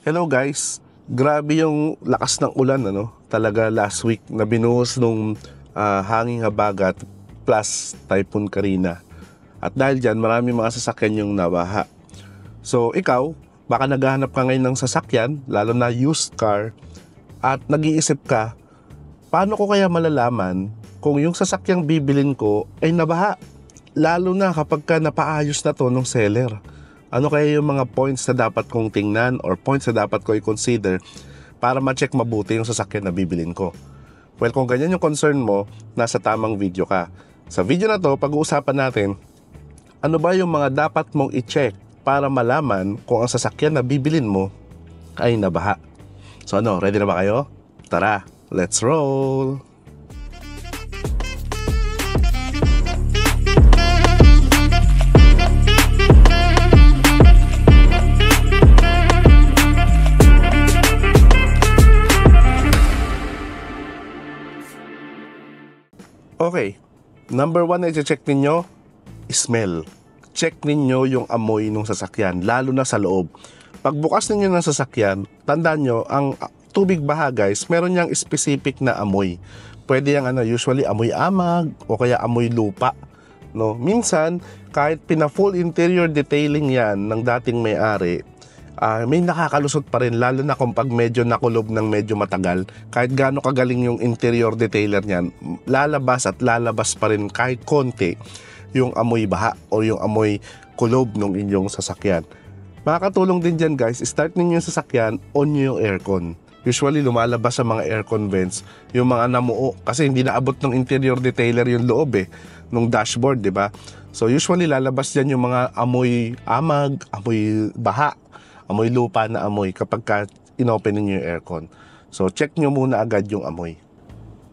Hello guys, grabe yung lakas ng ulan talaga last week na binuhos nung hanging habagat plus Typhoon Karina. At dahil dyan, marami mga sasakyan yung nabaha. So ikaw, baka naghahanap ka ngayon ng sasakyan, lalo na used car, at nag-iisip ka, paano ko kaya malalaman kung yung sasakyang bibilin ko ay nabaha? Lalo na kapag ka napaayos na to ng seller. Ano kaya yung mga points na dapat kong tingnan or points na dapat ko i-consider para ma-check mabuti yung sasakyan na bibilin ko? Well, kung ganyan yung concern mo, nasa tamang video ka. Sa video na to, pag-uusapan natin, ano ba yung mga dapat mong i-check para malaman kung ang sasakyan na bibilin mo ay nabaha? So ready na ba kayo? Tara, let's roll! Okay, number 1 na i-check ninyo, smell. Check ninyo yung amoy ng sasakyan, lalo na sa loob. Pagbukas ninyo ng sasakyan, tandaan nyo, ang tubig baha guys, meron niyang specific na amoy. Pwede yung usually amoy amag o kaya amoy lupa. Minsan, kahit pina-full interior detailing yan ng dating may-ari, may nakakalusot pa rin, lalo na kung pag medyo nakulob ng medyo matagal. Kahit gaano kagaling yung interior detailer niyan, lalabas pa rin kahit konti yung amoy baha o yung amoy kulob ng inyong sasakyan. Makakatulong din dyan guys, start ninyo yung sasakyan, on nyo yung aircon. Usually lumalabas sa mga aircon vents yung mga namuo kasi hindi naabot ng interior detailer yung loob nung dashboard, di ba? So usually lalabas dyan yung mga amoy amag, amoy baha, amoy lupa na amoy kapag inopen ninyo yung aircon. So check nyo muna agad yung amoy.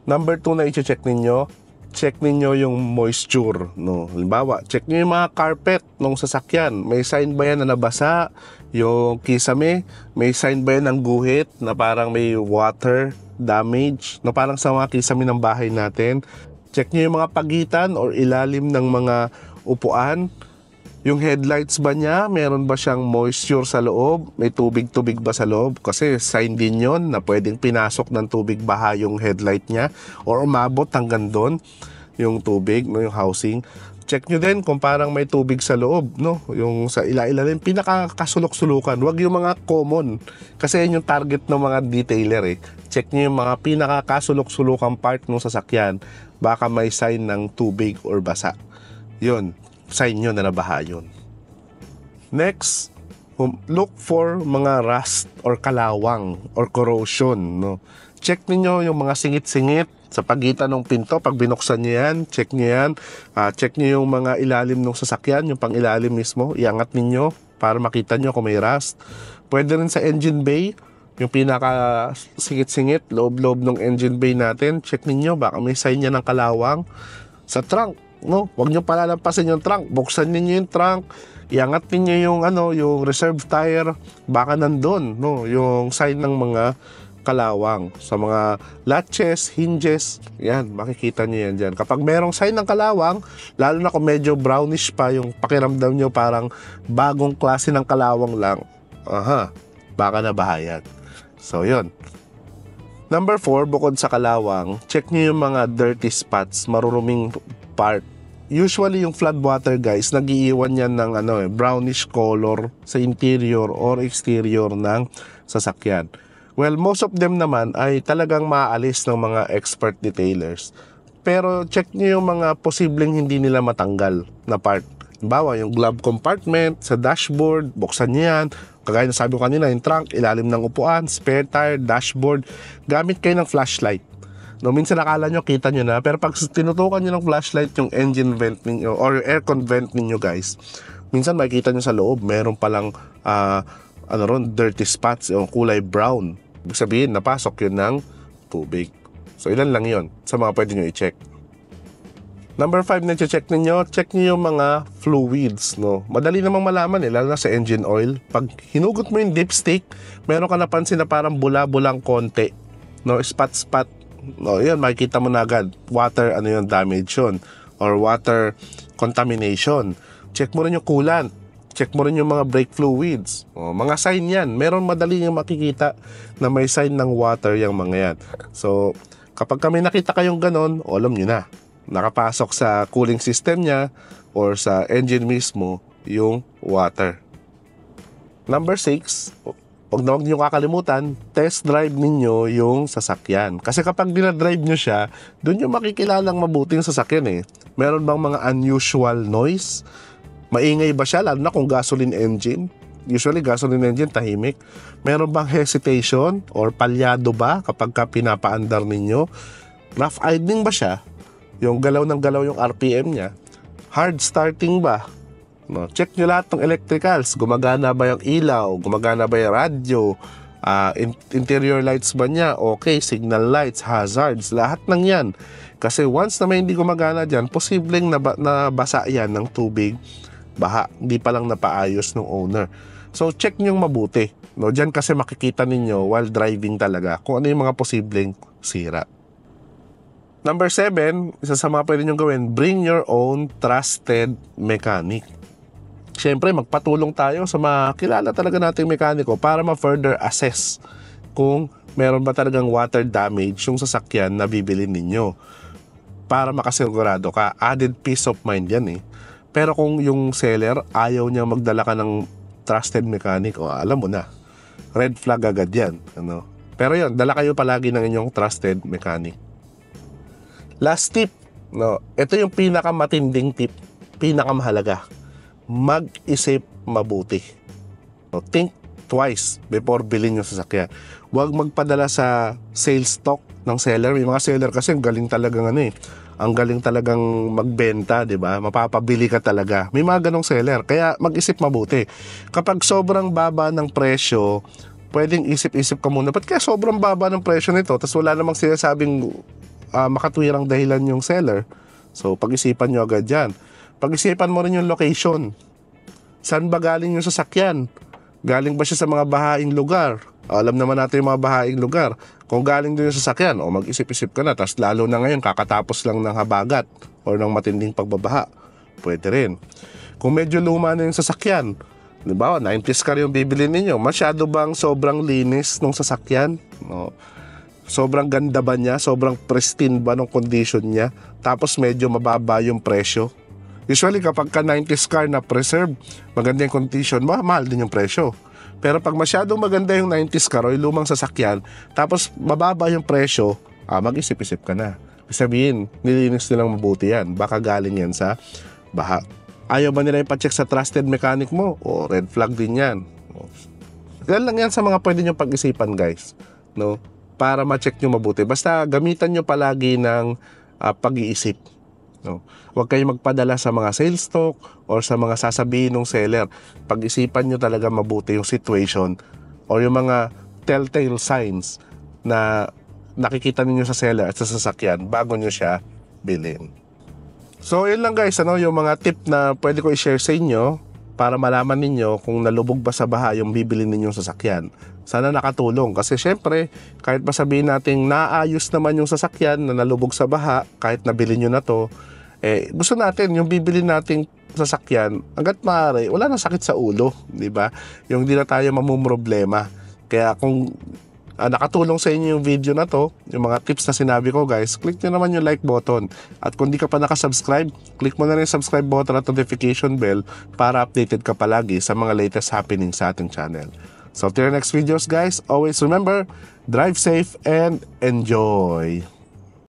Number 2 na i-check ninyo, check ninyo yung moisture. Halimbawa, check nyo yung mga carpet ng sasakyan. May sign ba yan na nabasa? Yung kisame, may sign ba yan ng guhit na parang may water damage? Parang sa mga kisame ng bahay natin. Check nyo yung mga pagitan or ilalim ng mga upuan. Yung headlights ba niya, meron ba siyang moisture sa loob? May tubig-tubig ba sa loob? Kasi sign din yon na pwedeng pinasok ng tubig baha yung headlight niya or umabot hanggang doon yung tubig, yung housing. Check nyo din kung parang may tubig sa loob, yung sa ilalim, pinakakasulok-sulukan. Huwag yung mga common kasi yun yung target ng mga detailer Check nyo yung mga pinakakasulok-sulukan part ng sasakyan. Baka may sign ng tubig or basa. Yun, sign nyo na nabaha yun. Next, look for mga rust or kalawang or corrosion. Check niyo yung mga singit-singit sa pagitan ng pinto. Pag binuksan nyo yan, check nyo yan. Check nyo yung mga ilalim ng sasakyan, yung pang ilalim mismo. Iangat ninyo para makita nyo kung may rust. Pwede rin sa engine bay, yung pinaka singit-singit, loob-loob ng engine bay natin. Check ninyo, baka may sign niya ng kalawang. Sa trunk, huwag nyo palalampasin yung trunk. Buksan niyo yung trunk. Iangat niyo yung yung reserve tire. Baka nandun, yung sign ng mga kalawang. Sa mga latches, hinges, yan, makikita niyo yan dyan. Kapag merong sign ng kalawang, lalo na kung medyo brownish pa yung pakiramdam nyo, parang bagong klase ng kalawang lang, baka nabahayan. So, yun. Number 4, bukod sa kalawang, check nyo yung mga dirty spots, maruruming part. Usually yung flood water guys, nag-iiwan yan ng brownish color sa interior or exterior ng sasakyan. Well, most of them naman ay talagang maaalis ng mga expert detailers. Pero check nyo yung mga posibleng hindi nila matanggal na part. Halimbawa, yung glove compartment sa dashboard, buksan nyo yan. Kagaya na sabi ko kanina, yung trunk, ilalim ng upuan, spare tire, dashboard. Gamit kayo ng flashlight. Minsan nakala nyo, kita nyo na. Pero pag tinutukan nyo ng flashlight yung engine vent ninyo or aircon vent ninyo guys, minsan makikita nyo sa loob, meron palang dirty spots, yung kulay brown. Ibig sabihin, napasok yun ng tubig. So, ilan lang yun sa mga pwede nyo i-check. Number 5 na check ninyo, check nyo yung mga fluids. Madali namang malaman lalo na sa engine oil. Pag hinugot mo yung dipstick, meron ka napansin na parang bula-bulang konti. Spot-spot. Yan, makikita mo na agad. Water, damage yun. Or water contamination. Check mo rin yung coolant. Check mo rin yung mga brake fluids. Mga sign yan. Meron madali yung makikita na may sign ng water yung mga yan. So, kapag kami nakita kayong ganon, alam nyo na. Nakapasok sa cooling system niya or sa engine mismo yung water. Number 6, huwag na huwag nyo kakalimutan, test drive ninyo yung sasakyan. Kasi kapag dinadrive nyo siya, doon yung makikilalang mabuti yung sasakyan eh. Meron bang mga unusual noise? Maingay ba siya, lalo na kung gasoline engine? Usually, gasoline engine, tahimik. Meron bang hesitation or palyado ba kapag ka pinapaandar ninyo? Rough idling ba siya? Yung galaw ng galaw yung RPM niya? Hard starting ba? No, check nyo lahat ng electricals. Gumagana ba yung ilaw? Gumagana ba yung radyo? Interior lights ba niya? Okay, signal lights, hazards, lahat ng yan. Kasi once na may hindi gumagana dyan, posibleng nabasa yan ng tubig, baha, hindi pa lang napaayos ng owner. So check nyo mabuti. No, dyan kasi makikita ninyo while driving talaga kung ano yung mga posibleng sira. Number 7, isa sa mga pwede nyo gawin, bring your own trusted mechanic. Siyempre, magpatulong tayo sa mga kilala talaga nating mekaniko para ma-further assess kung meron ba talagang water damage yung sasakyan na bibili ninyo. Para makasigurado ka, added peace of mind yan eh. Pero kung yung seller ayaw niya magdala ka ng trusted mechanic, alam mo na, red flag agad yan. Ano? Pero yun, dala kayo palagi ng inyong trusted mechanic. Last tip, no, ito yung pinakamatinding tip, pinakamahalaga. Mag-isip mabuti. No, think twice before bilhin yung sasakyan. Huwag magpadala sa sales talk ng seller. May mga seller kasi ang galing talagang ang galing talagang magbenta, di ba? Mapapabili ka talaga. May mga ganong seller. Kaya mag-isip mabuti. Kapag sobrang baba ng presyo, pwedeng isip-isip ka muna. Ba't kaya sobrang baba ng presyo nito? Tapos wala namang sinasabing makatwirang dahilan yung seller. So, pag-isipan nyo agad yan. Pag-isipan mo rin yung location. Saan ba galing yung sasakyan? Galing ba siya sa mga bahaing lugar? Alam naman natin yung mga bahaing lugar. Kung galing din yung sasakyan, mag-isip-isip ka na. Tapos lalo na ngayon, kakatapos lang ng habagat or ng matinding pagbabaha. Pwede rin. Kung medyo luma na yung sasakyan, diba, 90s car yung bibili ninyo, masyado bang sobrang linis ng sasakyan? No. Sobrang ganda ba niya? Sobrang pristine ba ng condition niya? Tapos medyo mababa yung presyo? Usually kapag ka 90s car na preserve, maganda yung condition, mahal din yung presyo. Pero pag masyadong maganda yung 90s car o yung lumang sasakyan, tapos mababa yung presyo, mag-isip-isip ka na. Sabihin, nilinis nilang mabuti yan. Baka galing yan sa baha. Ayaw ba nila ipacheck sa trusted mechanic mo? O red flag din yan. Yan lang yan sa mga pwede nyo pag-isipan, guys. No? Para ma-check nyo mabuti. Basta gamitan nyo palagi ng pag-iisip. No? Huwag kayong magpadala sa mga sales talk or sa mga sasabihin ng seller. Pag-isipan nyo talaga mabuti yung situation or yung mga telltale signs na nakikita ninyo sa seller at sa sasakyan bago nyo siya bilhin. So yun lang guys, yung mga tip na pwede ko i-share sa inyo para malaman ninyo kung nalubog ba sa baha yung bibili ninyong sasakyan. Sana nakatulong kasi syempre kahit pa sabihin natin naayos naman yung sasakyan na nalubog sa baha, kahit nabili nyo na to, gusto natin yung bibili nating sasakyan hanggat maaari wala nang sakit sa ulo, di ba? Yung di na tayo mamumroblema. Kaya kung nakatulong sa inyo yung video na to, yung mga tips na sinabi ko guys, click nyo naman yung like button. At kung di ka pa nakasubscribe, click mo na rin yung subscribe button at notification bell para updated ka palagi sa mga latest happenings sa ating channel. So till your next videos guys, always remember, drive safe and enjoy!